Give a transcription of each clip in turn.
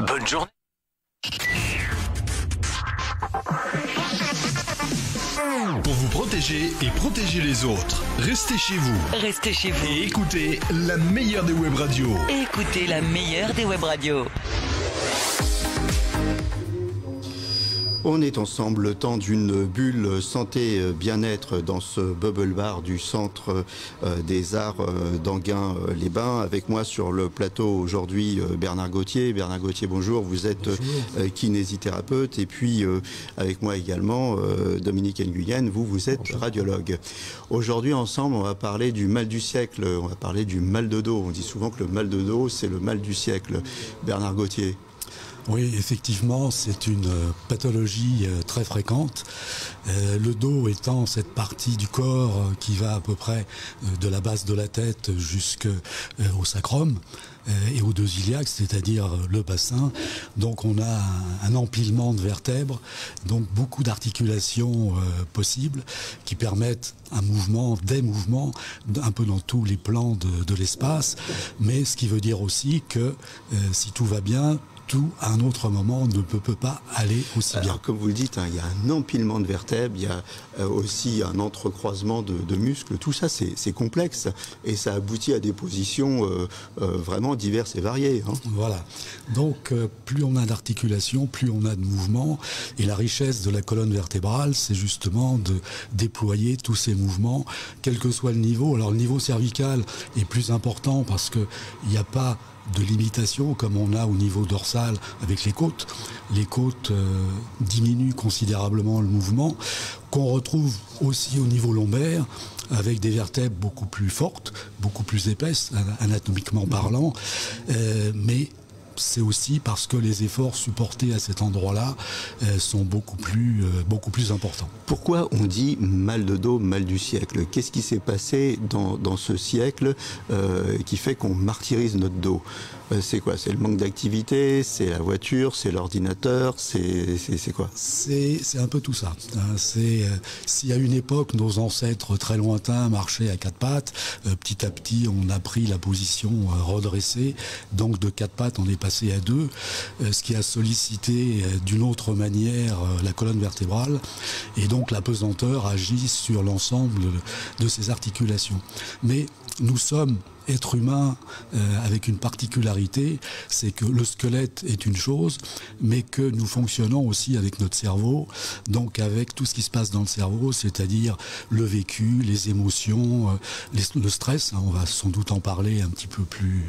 Bonne journée. Pour vous protéger et protéger les autres, restez chez vous. Restez chez vous. Et écoutez la meilleure des web radios. Écoutez la meilleure des web radios. On est ensemble le temps d'une bulle santé bien-être dans ce bubble bar du centre des arts d'Enghien-les-Bains. Avec moi sur le plateau aujourd'hui Bernard Gauthier. Bernard Gauthier, bonjour. Vous êtes kinésithérapeute et puis avec moi également Dominique Nguyen. Vous êtes radiologue. Aujourd'hui ensemble on va parler du mal du siècle. On va parler du mal de dos. On dit souvent que le mal de dos c'est le mal du siècle. Bernard Gauthier. Oui, effectivement, c'est une pathologie très fréquente. Le dos étant cette partie du corps qui va à peu près de la base de la tête jusqu'au sacrum et au deux iliaques, c'est-à-dire le bassin. Donc on a un empilement de vertèbres, donc beaucoup d'articulations possibles qui permettent un mouvement, des mouvements, un peu dans tous les plans de l'espace. Mais ce qui veut dire aussi que si tout va bien, tout, à un autre moment, ne peut pas aller aussi bien. Alors, comme vous le dites, il y a un empilement de vertèbres, il y a aussi un entrecroisement de muscles. Tout ça, c'est complexe et ça aboutit à des positions vraiment diverses et variées. Voilà. Donc, plus on a d'articulation, plus on a de mouvements. Et la richesse de la colonne vertébrale, c'est justement de déployer tous ces mouvements, quel que soit le niveau. Alors, le niveau cervical est plus important parce qu'il n'y a pas de limitation comme on a au niveau dorsal avec les côtes. Les côtes diminuent considérablement le mouvement, qu'on retrouve aussi au niveau lombaire avec des vertèbres beaucoup plus fortes, beaucoup plus épaisses, anatomiquement parlant, mais c'est aussi parce que les efforts supportés à cet endroit-là sont beaucoup plus importants. Pourquoi on dit mal de dos, mal du siècle? Qu'est-ce qui s'est passé dans ce siècle qui fait qu'on martyrise notre dos? C'est quoi? C'est le manque d'activité? C'est la voiture? C'est l'ordinateur? C'est quoi? C'est un peu tout ça. S'il y a une époque, nos ancêtres très lointains marchaient à quatre pattes, petit à petit on a pris la position redressée, donc de quatre pattes on est passé à deux, ce qui a sollicité d'une autre manière la colonne vertébrale, et donc la pesanteur agit sur l'ensemble de ces articulations. Mais nous sommes êtres humains avec une particularité, c'est que le squelette est une chose, mais que nous fonctionnons aussi avec notre cerveau, donc avec tout ce qui se passe dans le cerveau, c'est-à-dire le vécu, les émotions, le stress, on va sans doute en parler un petit peu plus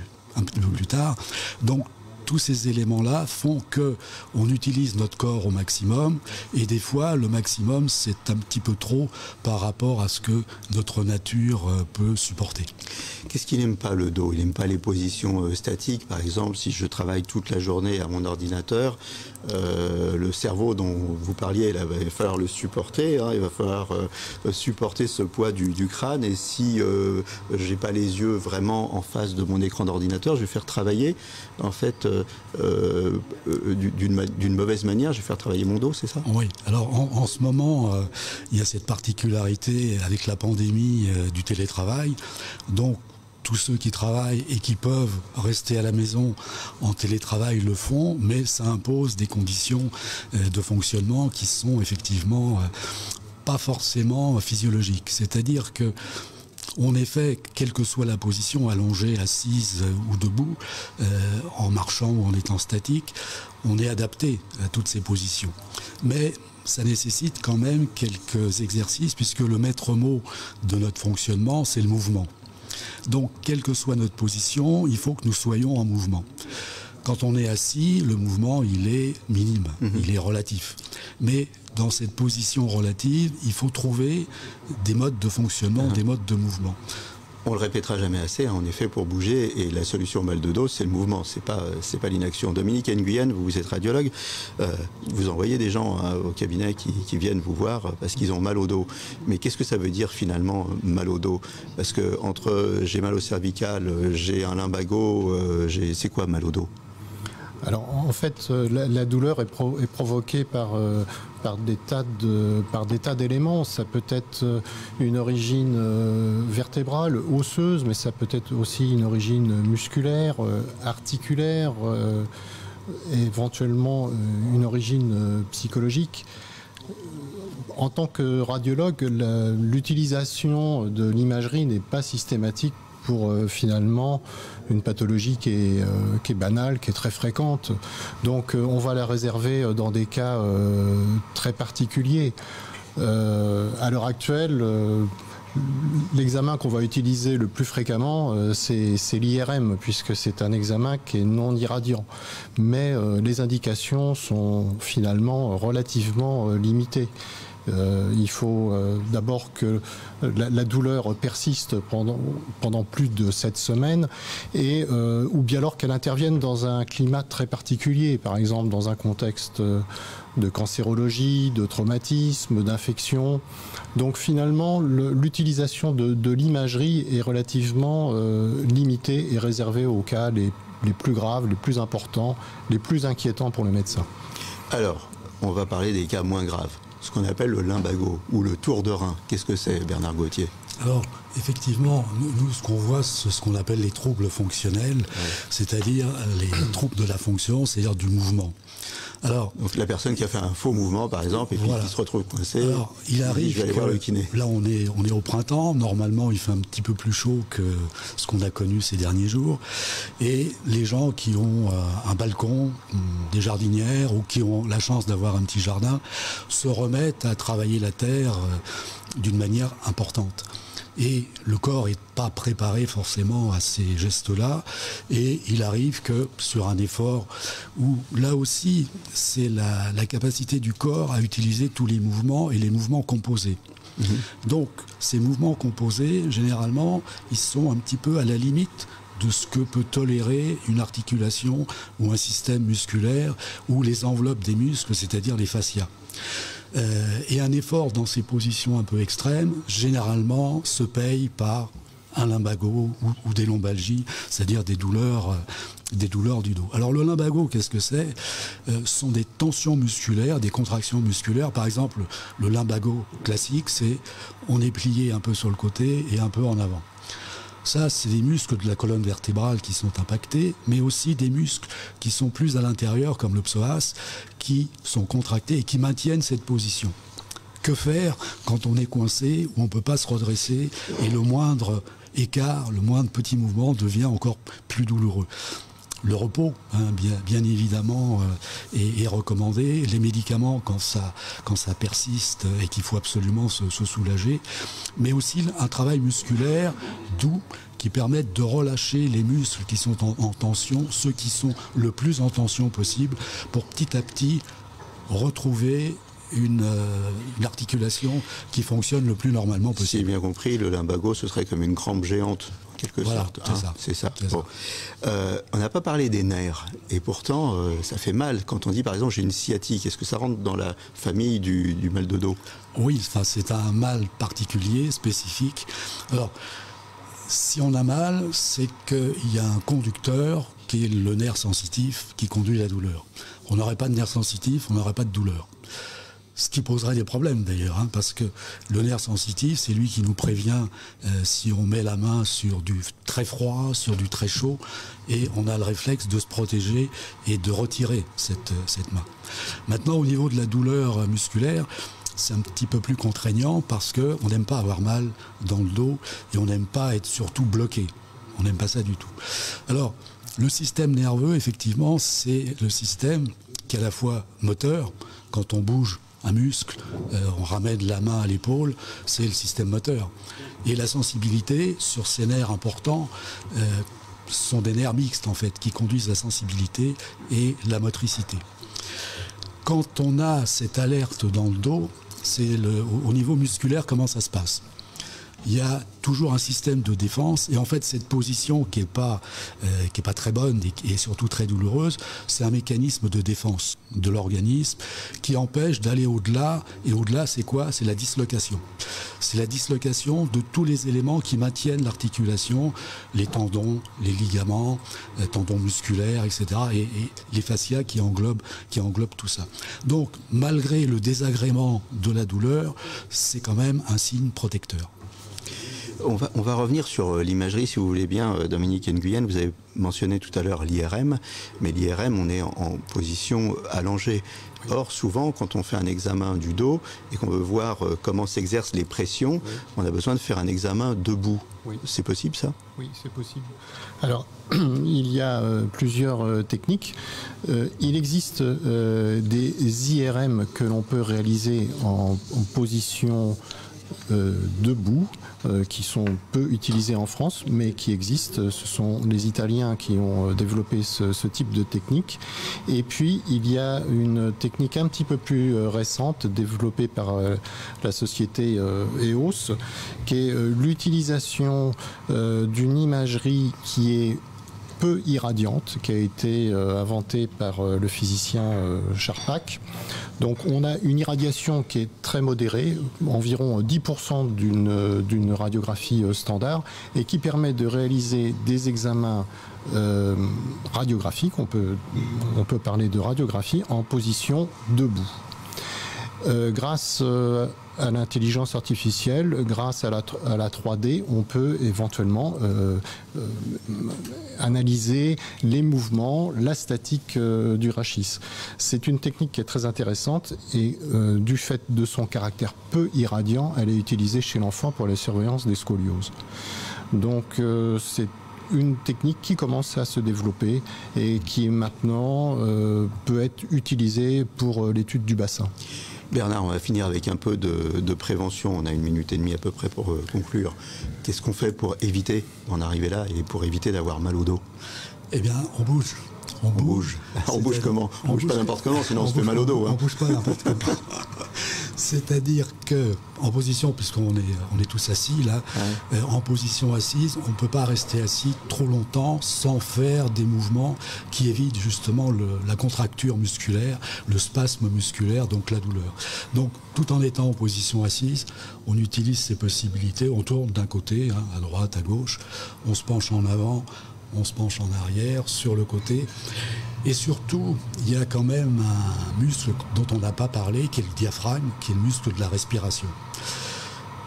tard. Donc tous ces éléments-là font que on utilise notre corps au maximum, et des fois le maximum c'est un petit peu trop par rapport à ce que notre nature peut supporter. Qu'est-ce qu'il n'aime pas le dos? Il n'aime pas les positions statiques. Par exemple, si je travaille toute la journée à mon ordinateur, le cerveau dont vous parliez, il va falloir le supporter, il va falloir supporter ce poids du crâne, et si j'ai pas les yeux vraiment en face de mon écran d'ordinateur, je vais faire travailler en fait d'une mauvaise manière, je vais faire travailler mon dos, c'est ça? Oui, alors en ce moment, il y a cette particularité avec la pandémie du télétravail, donc tous ceux qui travaillent et qui peuvent rester à la maison en télétravail le font, mais ça impose des conditions de fonctionnement qui sont effectivement pas forcément physiologiques. C'est-à-dire que en effet, quelle que soit la position, allongée, assise ou debout, en marchant ou en étant statique, on est adapté à toutes ces positions. Mais ça nécessite quand même quelques exercices, puisque le maître mot de notre fonctionnement, c'est le mouvement. Donc, quelle que soit notre position, il faut que nous soyons en mouvement. Quand on est assis, le mouvement, il est minime, il est relatif. Mais dans cette position relative, il faut trouver des modes de fonctionnement, des modes de mouvement. On le répétera jamais assez, en effet, pour bouger, et la solution au mal de dos, c'est le mouvement, c'est pas l'inaction. Dominique Nguyen, vous êtes radiologue, vous envoyez des gens au cabinet qui viennent vous voir parce qu'ils ont mal au dos. Mais qu'est-ce que ça veut dire finalement mal au dos? Parce que entre j'ai mal au cervical, j'ai un lumbago, c'est quoi mal au dos? Alors en fait, la douleur est provoquée par des tas d'éléments. Ça peut être une origine vertébrale, osseuse, mais ça peut être aussi une origine musculaire, articulaire, éventuellement une origine psychologique. En tant que radiologue, l'utilisation de l'imagerie n'est pas systématique pour finalement une pathologie qui est banale, qui est très fréquente. Donc on va la réserver dans des cas très particuliers. À l'heure actuelle, l'examen qu'on va utiliser le plus fréquemment, c'est l'IRM, puisque c'est un examen qui est non irradiant. Mais les indications sont finalement relativement limitées. Il faut d'abord que la douleur persiste pendant plus de 7 semaines ou bien alors qu'elle intervienne dans un climat très particulier, par exemple dans un contexte de cancérologie, de traumatisme, d'infection. Donc finalement, l'utilisation de l'imagerie est relativement limitée et réservée aux cas les plus graves, les plus importants, les plus inquiétants pour le médecin. Alors, on va parler des cas moins graves. Ce qu'on appelle le lumbago ou le tour de rein. Qu'est-ce que c'est, Bernard Gauthier ? Alors, effectivement, nous, ce qu'on voit, c'est ce qu'on appelle les troubles fonctionnels, c'est-à-dire les troubles de la fonction, c'est-à-dire du mouvement. Alors, donc la personne qui a fait un faux mouvement, par exemple, et puis qui se retrouve coincée. Alors, il arrive je vais aller voir le kiné. Là, on est au printemps. Normalement, il fait un petit peu plus chaud que ce qu'on a connu ces derniers jours. Et les gens qui ont un balcon, des jardinières, ou qui ont la chance d'avoir un petit jardin, se remettent à travailler la terre d'une manière importante. Et le corps n'est pas préparé forcément à ces gestes-là. Et il arrive que sur un effort où, là aussi, c'est la capacité du corps à utiliser tous les mouvements et les mouvements composés. Donc, ces mouvements composés, généralement, ils sont un petit peu à la limite de ce que peut tolérer une articulation ou un système musculaire ou les enveloppes des muscles, c'est-à-dire les fascias. Et un effort dans ces positions un peu extrêmes, généralement, se paye par un lumbago ou des lombalgies, c'est-à-dire des douleurs du dos. Alors le lumbago, qu'est-ce que c'est ? Ce sont des tensions musculaires, des contractions musculaires. Par exemple, le lumbago classique, c'est on est plié un peu sur le côté et un peu en avant. Ça, c'est des muscles de la colonne vertébrale qui sont impactés, mais aussi des muscles qui sont plus à l'intérieur, comme le psoas, qui sont contractés et qui maintiennent cette position. Que faire quand on est coincé, où on ne peut pas se redresser, et le moindre écart, le moindre petit mouvement devient encore plus douloureux ? Le repos, bien évidemment, est recommandé. Les médicaments, quand ça persiste et qu'il faut absolument se soulager. Mais aussi un travail musculaire doux qui permettent de relâcher les muscles qui sont en tension, ceux qui sont le plus en tension possible, pour petit à petit retrouver une articulation qui fonctionne le plus normalement possible. Si j'ai bien compris, le lumbago, ce serait comme une crampe géante. Quelque sorte. C'est ça. Bon. On n'a pas parlé des nerfs, et pourtant ça fait mal quand on dit par exemple j'ai une sciatique. Est-ce que ça rentre dans la famille du mal de dos ? Oui, c'est un mal particulier, spécifique. Alors, si on a mal, c'est qu'il y a un conducteur qui est le nerf sensitif qui conduit la douleur. On n'aurait pas de nerf sensitif, on n'aurait pas de douleur. Ce qui poserait des problèmes d'ailleurs, parce que le nerf sensitif, c'est lui qui nous prévient si on met la main sur du très froid, sur du très chaud, et on a le réflexe de se protéger et de retirer cette main. Maintenant, au niveau de la douleur musculaire, c'est un petit peu plus contraignant parce qu'on n'aime pas avoir mal dans le dos et on n'aime pas être surtout bloqué. On n'aime pas ça du tout. Alors, le système nerveux, effectivement, c'est le système qui est à la fois moteur, quand on bouge un muscle, on ramène la main à l'épaule, c'est le système moteur. Et la sensibilité sur ces nerfs importants sont des nerfs mixtes en fait, qui conduisent la sensibilité et la motricité. Quand on a cette alerte dans le dos, c'est au niveau musculaire comment ça se passe. Il y a toujours un système de défense et en fait cette position qui est pas très bonne et surtout très douloureuse, c'est un mécanisme de défense de l'organisme qui empêche d'aller au-delà. Et au-delà, c'est quoi ? C'est la dislocation. C'est la dislocation de tous les éléments qui maintiennent l'articulation, les tendons, les ligaments, les tendons musculaires, etc. Et les fascias qui englobent tout ça. Donc, malgré le désagrément de la douleur, c'est quand même un signe protecteur. On va revenir sur l'imagerie, si vous voulez bien, Dominique Nguyen. Vous avez mentionné tout à l'heure l'IRM, mais l'IRM, on est en position allongée. Or, souvent, quand on fait un examen du dos et qu'on veut voir comment s'exercent les pressions, on a besoin de faire un examen debout. C'est possible, ça ? Oui, c'est possible. Alors, il y a plusieurs techniques. Il existe des IRM que l'on peut réaliser en position debout, qui sont peu utilisés en France, mais qui existent. Ce sont les Italiens qui ont développé ce type de technique. Et puis, il y a une technique un petit peu plus récente, développée par la société EOS, qui est l'utilisation d'une imagerie qui est peu irradiante, qui a été inventée par le physicien Charpak. Donc on a une irradiation qui est très modérée, environ 10% d'une radiographie standard, et qui permet de réaliser des examens radiographiques, on peut parler de radiographie, en position debout. Grâce à l'intelligence artificielle, grâce à la 3D, on peut éventuellement analyser les mouvements, la statique du rachis. C'est une technique qui est très intéressante et du fait de son caractère peu irradiant, elle est utilisée chez l'enfant pour la surveillance des scolioses. Donc c'est une technique qui commence à se développer et qui maintenant peut être utilisée pour l'étude du bassin. Bernard, on va finir avec un peu de prévention. On a 1 minute et demie à peu près pour conclure. Qu'est-ce qu'on fait pour éviter d'en arriver là et pour éviter d'avoir mal au dos ? Eh bien, on bouge. On bouge. On bouge comment ? On bouge pas n'importe comment, sinon on se fait mal au dos. On bouge pas n'importe comment. C'est-à-dire que en position, puisqu'on est tous assis là, en position assise, on ne peut pas rester assis trop longtemps sans faire des mouvements qui évitent justement la contracture musculaire, le spasme musculaire, donc la douleur. Donc tout en étant en position assise, on utilise ces possibilités, on tourne d'un côté, à droite, à gauche, on se penche en avant, on se penche en arrière, sur le côté. Et surtout, il y a quand même un muscle dont on n'a pas parlé, qui est le diaphragme, qui est le muscle de la respiration.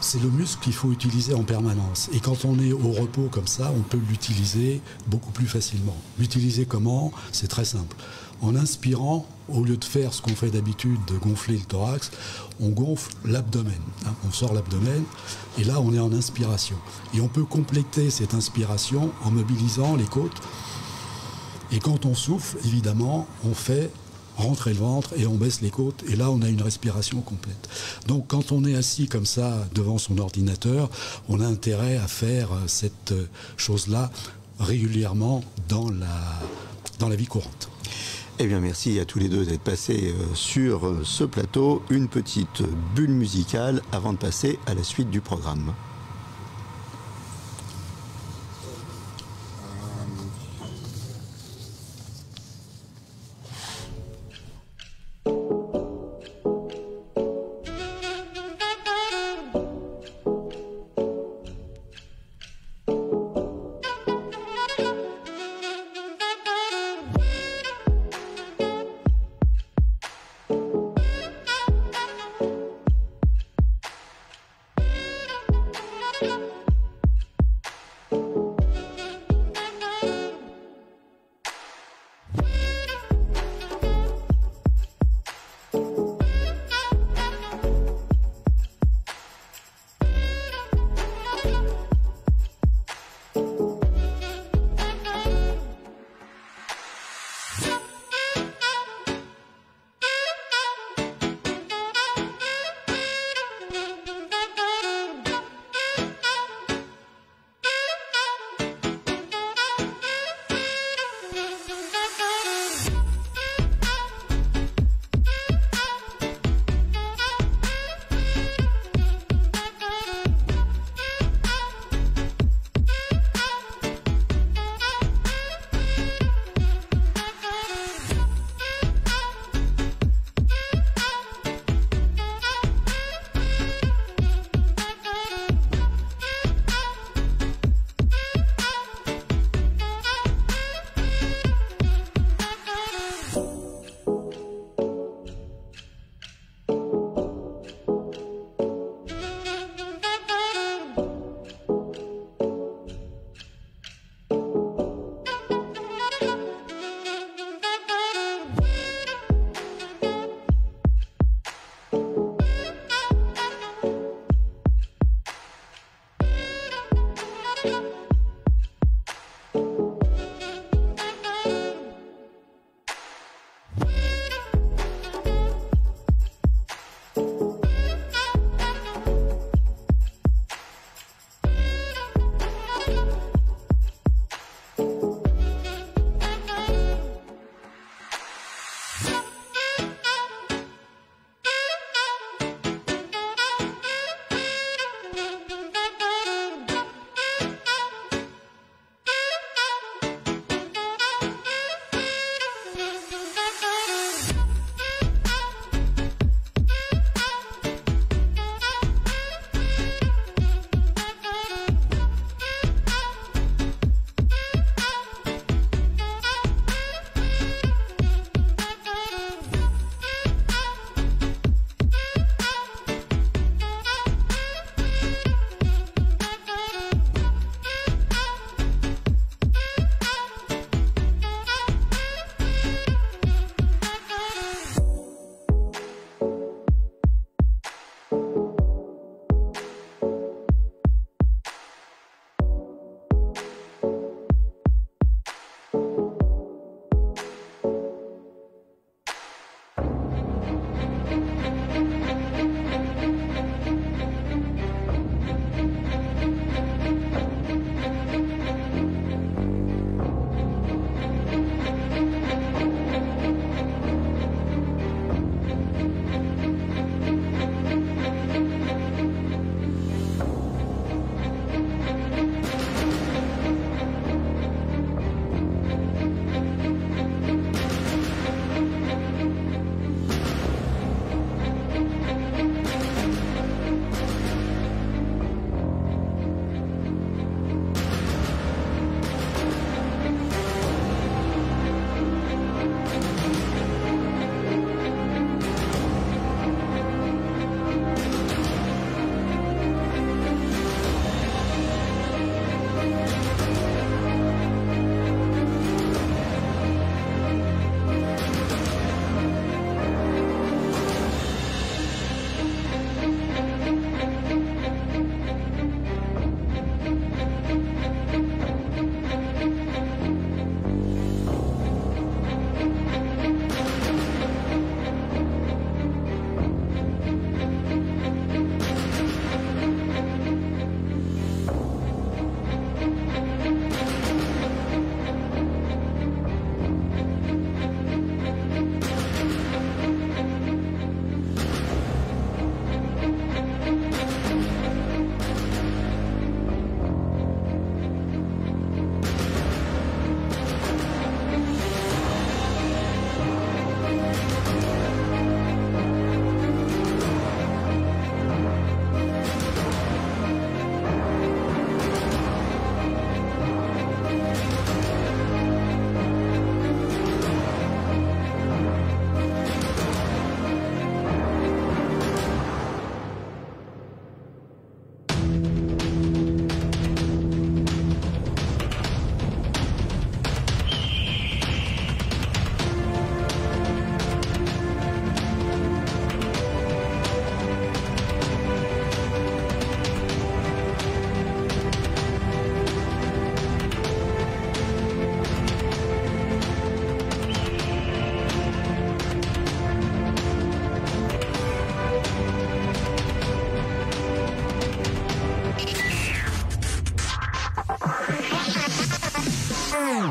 C'est le muscle qu'il faut utiliser en permanence. Et quand on est au repos comme ça, on peut l'utiliser beaucoup plus facilement. L'utiliser comment ? C'est très simple. En inspirant, au lieu de faire ce qu'on fait d'habitude, de gonfler le thorax, on gonfle l'abdomen. On sort l'abdomen et là, on est en inspiration. Et on peut compléter cette inspiration en mobilisant les côtes. Et quand on souffle, évidemment, on fait rentrer le ventre et on baisse les côtes. Et là, on a une respiration complète. Donc, quand on est assis comme ça devant son ordinateur, on a intérêt à faire cette chose-là régulièrement dans la vie courante. Eh bien, merci à tous les deux d'être passés sur ce plateau. Une petite bulle musicale avant de passer à la suite du programme.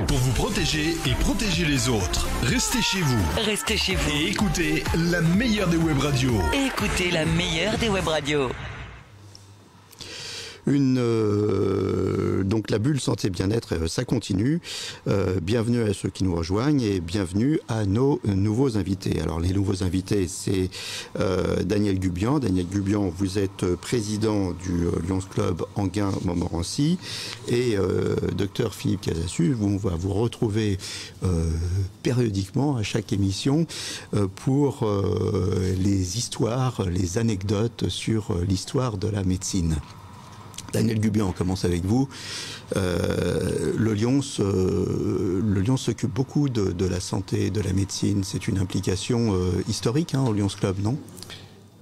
Pour vous protéger et protéger les autres, restez chez vous. Restez chez vous. Et écoutez la meilleure des web radios. Écoutez la meilleure des web radios. Donc la bulle santé bien-être, ça continue. Bienvenue à ceux qui nous rejoignent et bienvenue à nos nouveaux invités. Alors les nouveaux invités, c'est Daniel Gubian. Daniel Gubian, vous êtes président du Lions Club Enghien-Montmorency et docteur Philippe Casassus. On va vous retrouver périodiquement à chaque émission pour les histoires, les anecdotes sur l'histoire de la médecine. Daniel Gubian, on commence avec vous. Le Lions s'occupe beaucoup de la santé, de la médecine. C'est une implication historique au Lions Club, non ?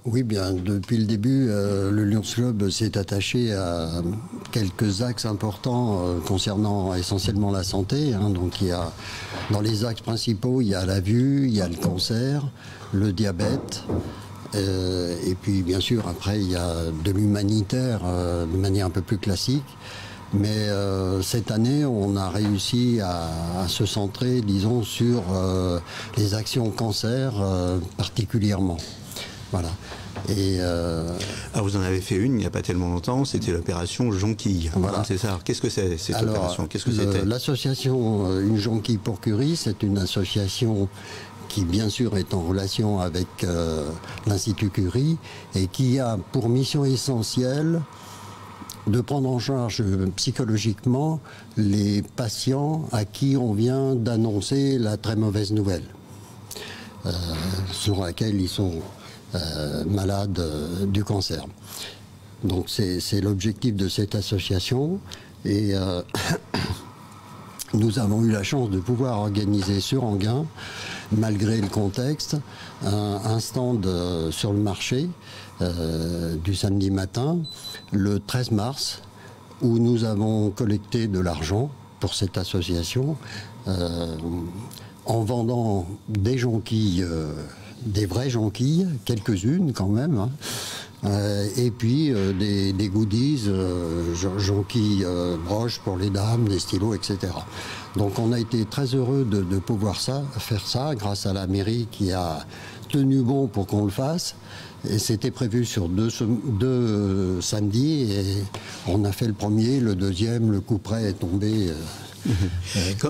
Oui, bien, depuis le début, le Lions Club s'est attaché à quelques axes importants concernant essentiellement la santé. Donc il y a, dans les axes principaux, il y a la vue, il y a le cancer, le diabète. Et puis bien sûr après il y a de l'humanitaire de manière un peu plus classique, mais cette année on a réussi à se centrer, disons, sur les actions cancer particulièrement. Voilà. Et alors vous en avez fait une il n'y a pas tellement longtemps, c'était l'opération Jonquille. Voilà. C'est ça. Alors, qu'est-ce que c'est cette opération ? Qu'est-ce que c'était ? L'association Une Jonquille pour Curie, c'est une association qui bien sûr est en relation avec l'Institut Curie et qui a pour mission essentielle de prendre en charge psychologiquement les patients à qui on vient d'annoncer la très mauvaise nouvelle, sur laquelle ils sont malades du cancer. Donc c'est l'objectif de cette association et nous avons eu la chance de pouvoir organiser sur Enghien, malgré le contexte, un stand sur le marché du samedi matin, le 13 mars, où nous avons collecté de l'argent pour cette association en vendant des jonquilles, des vraies jonquilles, quelques-unes quand même, et puis des goodies, jonquilles broches pour les dames, des stylos, etc. Donc on a été très heureux de pouvoir faire ça grâce à la mairie qui a tenu bon pour qu'on le fasse. Et c'était prévu sur deux samedis et on a fait le premier, le deuxième, le coup près est tombé.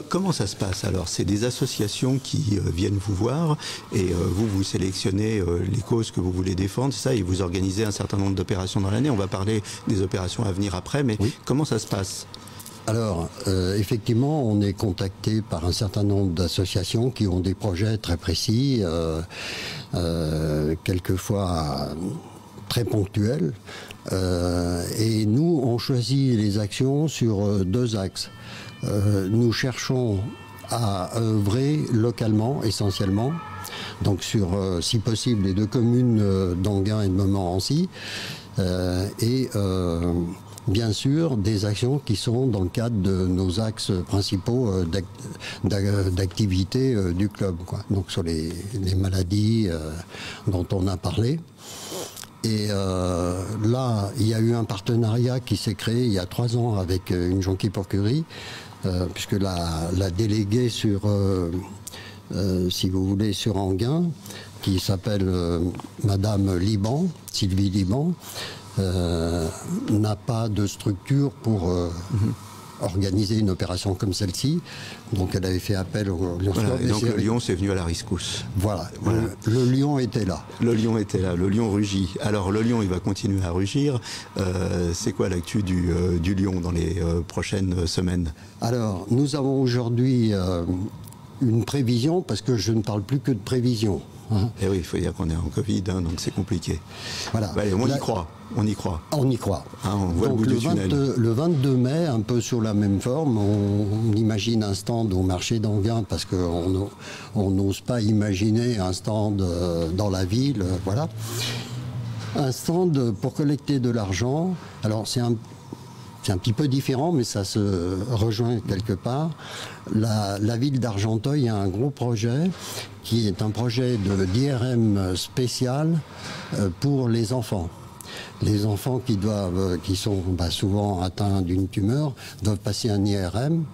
Comment ça se passe alors ? C'est des associations qui viennent vous voir et vous sélectionnez les causes que vous voulez défendre, c'est ça, et vous organisez un certain nombre d'opérations dans l'année. On va parler des opérations à venir après, mais oui. Comment ça se passe ? Alors, effectivement, on est contacté par un certain nombre d'associations qui ont des projets très précis, quelquefois très ponctuels. Et nous, on choisit les actions sur deux axes. Nous cherchons à œuvrer localement, essentiellement, donc sur, si possible, les deux communes d'Enghien et de Montmorency, et bien sûr des actions qui sont dans le cadre de nos axes principaux d'activité du club, quoi. Donc sur les maladies dont on a parlé. Et là, il y a eu un partenariat qui s'est créé il y a 3 ans avec Une Jonquille pour Curie, puisque la déléguée sur, si vous voulez, sur Enghien, qui s'appelle Madame Liban, Sylvie Liban, n'a pas de structure pour organiser une opération comme celle-ci. Donc elle avait fait appel au Lions Club. Voilà, donc le lion est venu à la rescousse. Voilà. Le lion était là. Le lion était là, le lion rugit. Alors le lion, il va continuer à rugir. C'est quoi l'actu du lion dans les prochaines semaines ? Alors, nous avons aujourd'hui une prévision, parce que je ne parle plus que de prévision. Eh oui, il faut dire qu'on est en Covid, donc c'est compliqué. Voilà. Allez, on y croit. On y croit. On y croit. On voit donc, le bout du tunnel. Le 22 mai, un peu sur la même forme, on imagine un stand au marché d'Enghien, parce qu'on n'ose pas imaginer un stand dans la ville, voilà. Un stand pour collecter de l'argent. Alors c'est un petit peu différent, mais ça se rejoint quelque part. La ville d'Argenteuil a un gros projet qui est un projet d'IRM spécial pour les enfants. Les enfants qui sont souvent atteints d'une tumeur doivent passer un IRM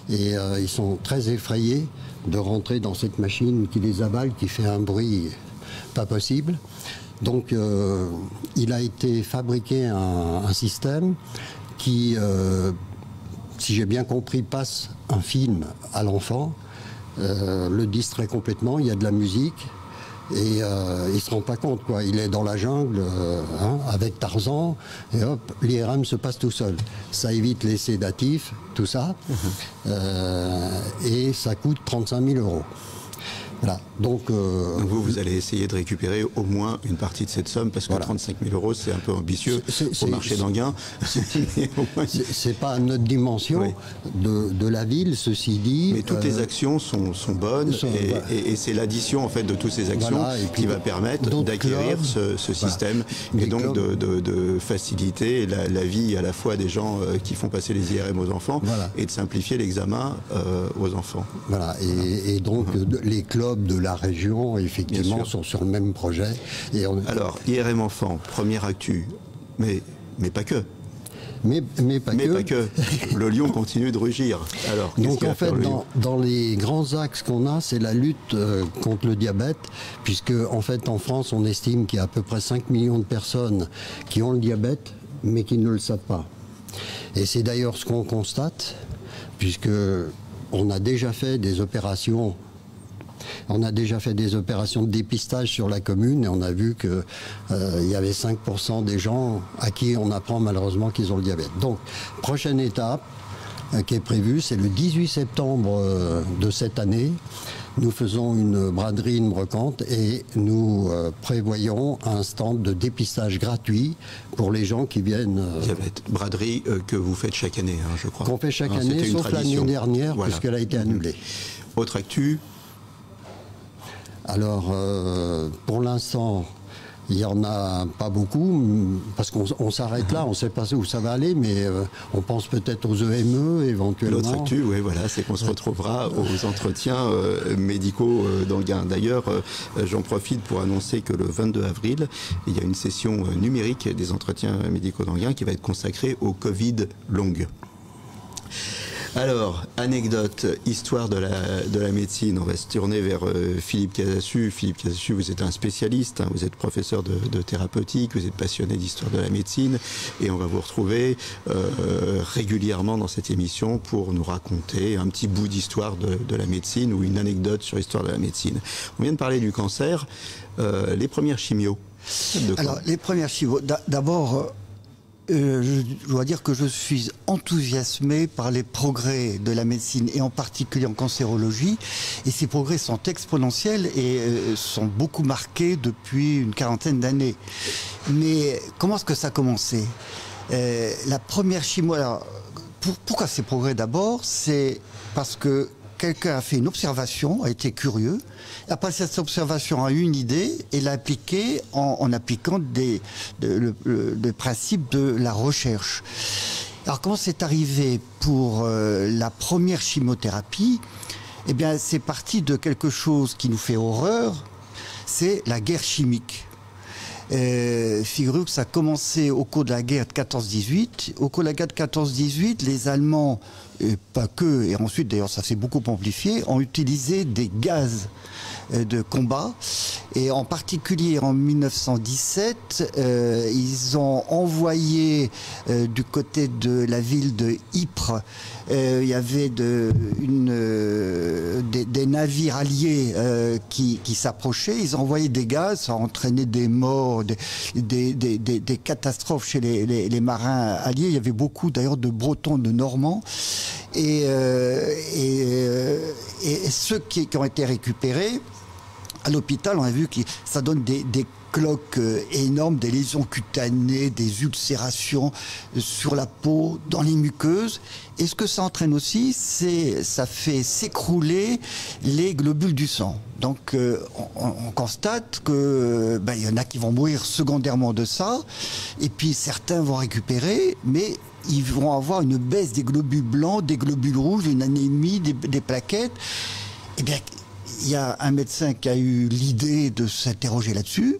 et ils sont très effrayés de rentrer dans cette machine qui les avale, qui fait un bruit pas possible. Donc il a été fabriqué un système qui, si j'ai bien compris, passe un film à l'enfant, le distrait complètement, il y a de la musique. Et il ne se rend pas compte, quoi. Il est dans la jungle avec Tarzan et hop, l'IRM se passe tout seul. Ça évite les sédatifs, tout ça. Et ça coûte 35 000 €. Voilà. Donc vous allez essayer de récupérer au moins une partie de cette somme, parce que 35 000 € c'est un peu ambitieux au marché d'Enghien. C'est pas notre dimension de la ville, ceci dit. Mais toutes les actions sont bonnes et c'est l'addition en fait de toutes ces actions qui va permettre d'acquérir ce système et donc de faciliter la vie à la fois des gens qui font passer les IRM aux enfants et de simplifier l'examen aux enfants. Voilà. Et donc les clubs de la région, effectivement, sont sur le même projet. Alors, IRM enfant, première actu, mais pas que. Mais pas que. Le lion continue de rugir. Alors, donc en fait, dans les grands axes qu'on a, c'est la lutte contre le diabète, puisque en fait en France, on estime qu'il y a à peu près 5 millions de personnes qui ont le diabète, mais qui ne le savent pas. Et c'est d'ailleurs ce qu'on constate, puisque on a déjà fait des opérations. On a déjà fait des opérations de dépistage sur la commune et on a vu qu'il y avait 5% des gens à qui on apprend malheureusement qu'ils ont le diabète. Donc, prochaine étape qui est prévue, c'est le 18 septembre de cette année. Nous faisons une braderie, une brocante et nous prévoyons un stand de dépistage gratuit pour les gens qui viennent. Diabète, braderie que vous faites chaque année, je crois. Qu'on fait chaque année, sauf l'année dernière, puisqu'elle a été annulée. Autre actu? Alors, pour l'instant, il n'y en a pas beaucoup, parce qu'on s'arrête là, on ne sait pas où ça va aller, mais on pense peut-être aux EME éventuellement. L'autre actu, oui, voilà, c'est qu'on se retrouvera aux entretiens médicaux d'Enghien. D'ailleurs, j'en profite pour annoncer que le 22 avril, il y a une session numérique des entretiens médicaux d'Enghien qui va être consacrée au Covid longue. Alors, anecdote, histoire de la médecine. On va se tourner vers Philippe Casassu. Philippe Casassu, vous êtes un spécialiste, vous êtes professeur de thérapeutique, vous êtes passionné d'histoire de la médecine et on va vous retrouver régulièrement dans cette émission pour nous raconter un petit bout d'histoire de la médecine ou une anecdote sur l'histoire de la médecine. On vient de parler du cancer. Les premières chimios. Alors, les premières chimios, d'abord... je dois dire que je suis enthousiasmé par les progrès de la médecine et en particulier en cancérologie. Et ces progrès sont exponentiels et sont beaucoup marqués depuis une quarantaine d'années. Mais comment est-ce que ça a commencé? La première chimio... Alors, pourquoi ces progrès d'abord? C'est parce que quelqu'un a fait une observation, a été curieux. Après cette observation, a eu une idée et l'a appliquée en appliquant le principe de la recherche. Alors comment c'est arrivé pour la première chimiothérapie? Eh bien, c'est parti de quelque chose qui nous fait horreur, c'est la guerre chimique. Figurez-vous que ça a commencé au cours de la guerre de 14-18. Au cours de la guerre de 14-18, les Allemands, et pas que, et ensuite d'ailleurs ça s'est beaucoup amplifié, ont utilisé des gaz de combat. Et en particulier en 1917, ils ont envoyé du côté de la ville de Ypres, il y avait des navires alliés qui s'approchaient. Ils ont envoyé des gaz, ça a entraîné des morts, des catastrophes chez les marins alliés. Il y avait beaucoup d'ailleurs de Bretons, de Normands. Et ceux qui ont été récupérés à l'hôpital, on a vu que ça donne des cloques énormes, des lésions cutanées, des ulcérations sur la peau, dans les muqueuses. Et ce que ça entraîne aussi, ça fait s'écrouler les globules du sang. Donc on constate que il y en a qui vont mourir secondairement de ça, et puis certains vont récupérer, mais ils vont avoir une baisse des globules blancs, des globules rouges, une anémie, des plaquettes. Eh bien, il y a un médecin qui a eu l'idée de s'interroger là-dessus.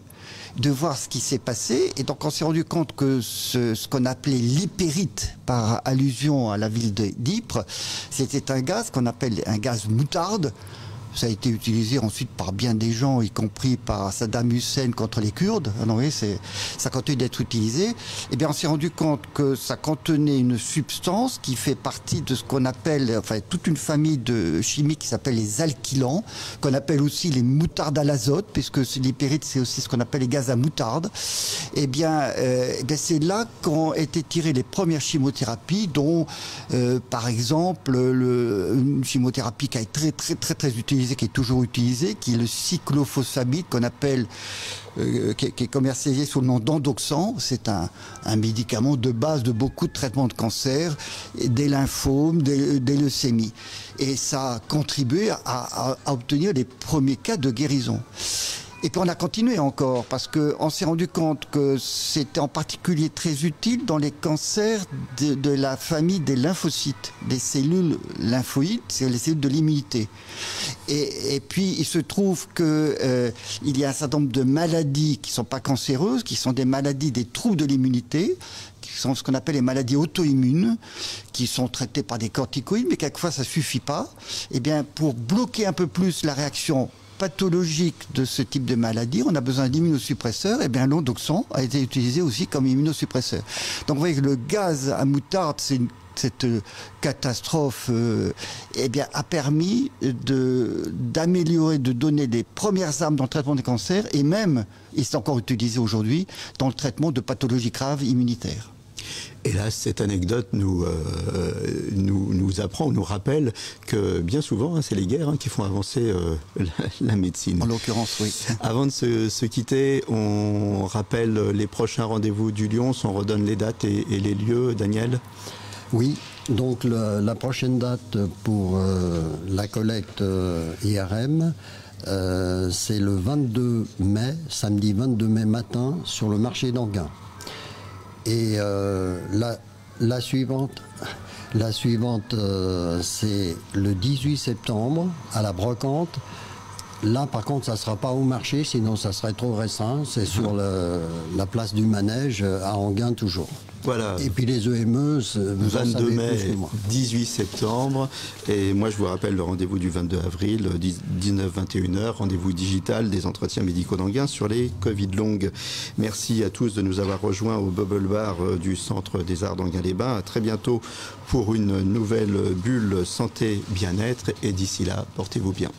de voir ce qui s'est passé. Et donc on s'est rendu compte que ce qu'on appelait l'hypérite, par allusion à la ville d'Ypres, c'était un gaz qu'on appelle un gaz moutarde. Ça a été utilisé ensuite par bien des gens, y compris par Saddam Hussein contre les Kurdes. Ah non, oui, ça continue d'être utilisé. Eh bien, on s'est rendu compte que ça contenait une substance qui fait partie de ce qu'on appelle, enfin, toute une famille de chimiques qui s'appelle les alkylants, qu'on appelle aussi les moutardes à l'azote, puisque l'hypérite, c'est aussi ce qu'on appelle les gaz à moutarde. Eh bien c'est là qu'ont été tirées les premières chimiothérapies, dont, par exemple, une chimiothérapie qui a été très utilisée, qui est toujours utilisé, qui est le cyclophosphamide qu'on appelle, qui est commercialisé sous le nom d'Endoxan. C'est un médicament de base de beaucoup de traitements de cancer, des lymphomes, des leucémies. Et ça a contribué à obtenir les premiers cas de guérison. Et puis on a continué encore, parce qu'on s'est rendu compte que c'était en particulier très utile dans les cancers de la famille des lymphocytes, des cellules lymphoïdes, c'est les cellules de l'immunité. Et puis il se trouve que il y a un certain nombre de maladies qui ne sont pas cancéreuses, qui sont des maladies des troubles de l'immunité, qui sont ce qu'on appelle les maladies auto-immunes, qui sont traitées par des corticoïdes, mais quelquefois ça ne suffit pas. Eh bien, pour bloquer un peu plus la réaction pathologique de ce type de maladie, on a besoin d'immunosuppresseurs. Et bien l'Endoxan a été utilisé aussi comme immunosuppresseur. Donc vous voyez que le gaz à moutarde, cette catastrophe a permis d'améliorer, de donner des premières armes dans le traitement des cancers, et même, il est encore utilisé aujourd'hui, dans le traitement de pathologies graves immunitaires. Hélas, cette anecdote nous apprend, ou nous rappelle que bien souvent, c'est les guerres qui font avancer la médecine. En l'occurrence, oui. Avant de se quitter, on rappelle les prochains rendez-vous du Lyons, on redonne les dates et les lieux, Daniel. Oui, donc la prochaine date pour la collecte IRM, c'est le 22 mai, samedi 22 mai matin, sur le marché d'Anguin. Et la suivante, c'est le 18 septembre à la Brocante. Là, par contre, ça ne sera pas au marché, sinon ça serait trop récent. C'est sur la place du Manège, à Anguin toujours. Voilà. Et puis les EME, vous 22 mai, 18 septembre. Et moi, je vous rappelle le rendez-vous du 22 avril, 19-21h, rendez-vous digital des entretiens médicaux d'Anguin sur les Covid longues. Merci à tous de nous avoir rejoints au Bubble Bar du Centre des Arts d'Anguin-les-Bains. À très bientôt pour une nouvelle bulle santé bien-être. Et d'ici là, portez-vous bien.